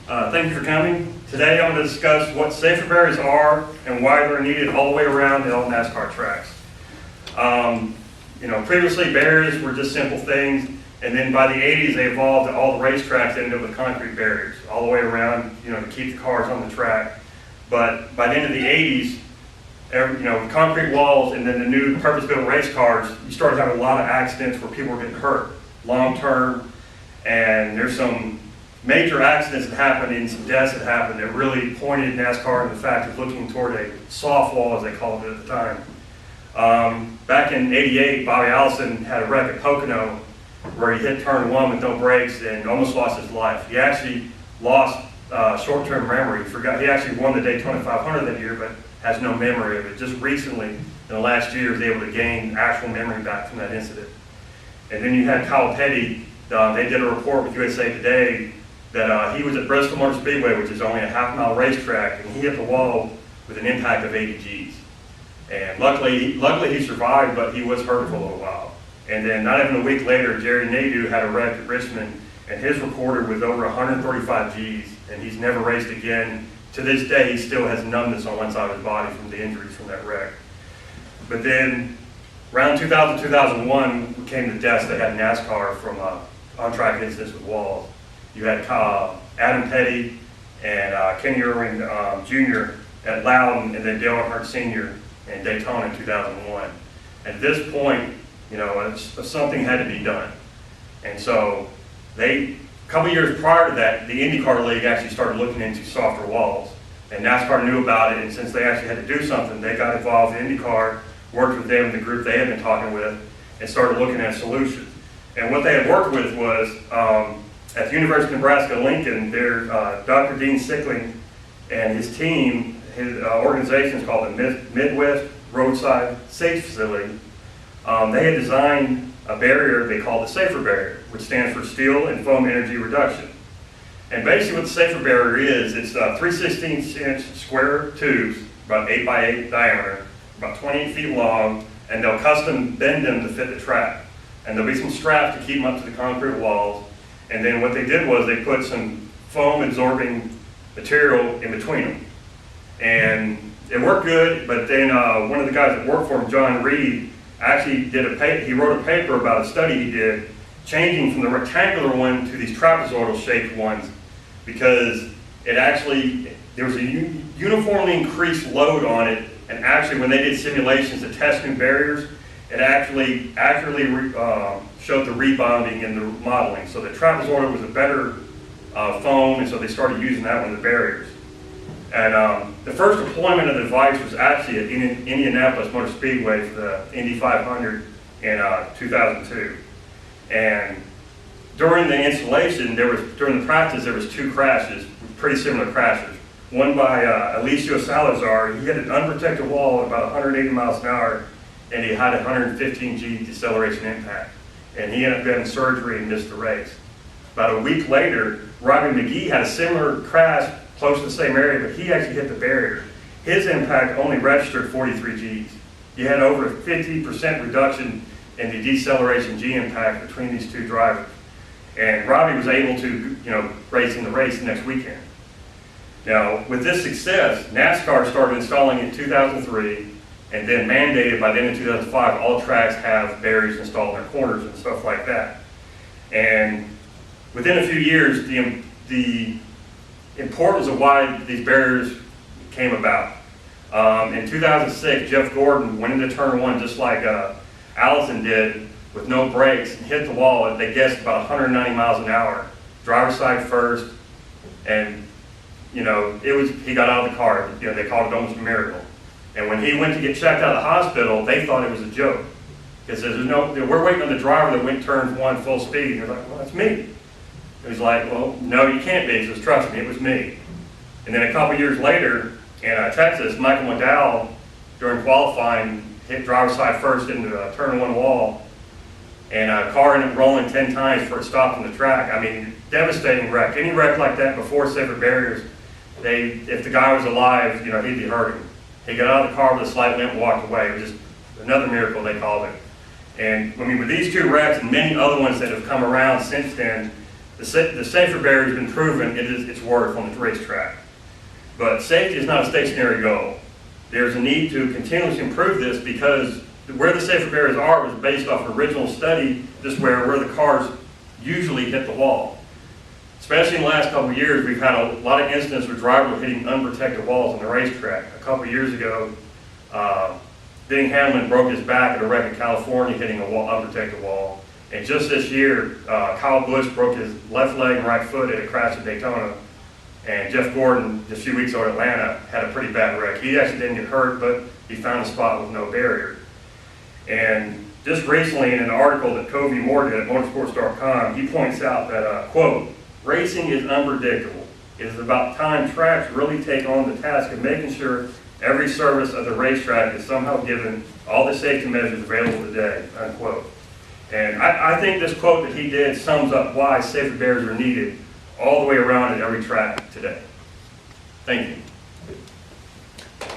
Thank you for coming. Today I'm going to discuss what safer barriers are and why they're needed all the way around the old NASCAR tracks. Previously barriers were just simple things, and then by the 80s they evolved to all the racetracks ended up with concrete barriers all the way around, to keep the cars on the track. But by the end of the 80s, with concrete walls and then the new purpose-built race cars, you started having a lot of accidents where people were getting hurt long-term, and there's some major accidents that happened and some deaths that happened that really pointed NASCAR in the fact of looking toward a soft wall, as they called it at the time. Back in '88, Bobby Allison had a wreck at Pocono where he hit turn one with no brakes and almost lost his life. He actually lost short-term memory. He actually won the Daytona 500 that year, but has no memory of it. Just recently, in the last year, was able to gain actual memory back from that incident. And then you had Kyle Petty. They did a report with USA Today that he was at Bristol Motor Speedway, which is only a half-mile racetrack, and he hit the wall with an impact of 80 Gs. And luckily he survived, but he was hurt for a little while. And then not even a week later, Jerry Nadeau had a wreck at Richmond, and his recorded was over 135 Gs, and he's never raced again. To this day, he still has numbness on one side of his body from the injuries from that wreck. But then, around 2000, 2001 came the deaths that had NASCAR from on-track incidents with walls. You had Adam Petty and Kenny Irwin Jr. at Loudon, and then Dale Earnhardt Sr. in Daytona in 2001. At this point, something had to be done. And so a couple years prior to that, the IndyCar League actually started looking into softer walls. And NASCAR knew about it, and since they actually had to do something, they got involved in IndyCar, worked with them, the group they had been talking with, and started looking at solutions. And what they had worked with was, at the University of Nebraska-Lincoln, Dr. Dean Sickling and his team, his organization is called the Midwest Roadside Safety Facility. They had designed a barrier they call the Safer Barrier, which stands for Steel and Foam Energy Reduction. And basically what the Safer Barrier is, it's 3/16-inch square tubes, about 8 by 8 diameter, about 28 feet long, and they'll custom bend them to fit the track. And there'll be some straps to keep them up to the concrete walls. And then what they did was they put some foam absorbing material in between them. And it worked good, but then one of the guys that worked for him, John Reed, actually he wrote a paper about a study he did, changing from the rectangular one to these trapezoidal shaped ones, because there was a uniformly increased load on it, and actually when they did simulations to test new barriers, it actually accurately showed the rebounding in the modeling. So the trapezoidal was a better foam, and so they started using that one in the barriers. And the first deployment of the device was actually at Indianapolis Motor Speedway for the Indy 500 in 2002. And during the installation, during the practice, there was two crashes, pretty similar crashes. One by Alicio Salazar. He hit an unprotected wall at about 180 miles an hour, and he had a 115 G deceleration impact. And he ended up getting surgery and missed the race. About a week later, Robbie McGee had a similar crash close to the same area, but he actually hit the barrier. His impact only registered 43 Gs. You had over a 50% reduction in the deceleration G impact between these two drivers. And Robbie was able to, race in the race the next weekend. Now, with this success, NASCAR started installing in 2003, and then mandated by the end of 2005, all tracks have barriers installed in their corners and stuff like that. And within a few years, the importance of why these barriers came about. In 2006, Jeff Gordon went into turn one just like Allison did, with no brakes, and hit the wall. They guessed about 190 miles an hour, driver's side first, and he got out of the car. They called it almost a miracle. And when he went to get checked out of the hospital, they thought it was a joke. Because we're waiting on the driver that went turn one full speed. And they're like, well, that's me. He was like, well, no, you can't be. He says, trust me, it was me. And then a couple years later, in Texas, Michael McDowell, during qualifying, hit driver's side first into a turn one wall, and a car ended up rolling 10 times before it stopped on the track. I mean, devastating wreck. Any wreck like that before safer barriers, if the guy was alive, he'd be hurting. He got out of the car with a slight limp and walked away. It was just another miracle, they called it. And with these two wrecks and many other ones that have come around since then, The safer barrier has been proven its worth on the racetrack. But safety is not a stationary goal. There's a need to continuously improve this because where the safer barriers are was based off original study, just where the cars usually hit the wall. Especially in the last couple of years, we've had a lot of incidents where drivers were hitting unprotected walls on the racetrack. A couple of years ago, Bing Hamlin broke his back at a wreck in California hitting an unprotected wall. And just this year, Kyle Busch broke his left leg and right foot at a crash at Daytona. And Jeff Gordon, just a few weeks ago at Atlanta, had a pretty bad wreck. He actually didn't get hurt, but he found a spot with no barrier. And just recently in an article that Covey Moore did at motorsports.com, he points out that, quote, racing is unpredictable. It is about time tracks really take on the task of making sure every service of the racetrack is somehow given all the safety measures available today, unquote. And I think this quote that he did sums up why safer barriers are needed all the way around at every track today. Thank you.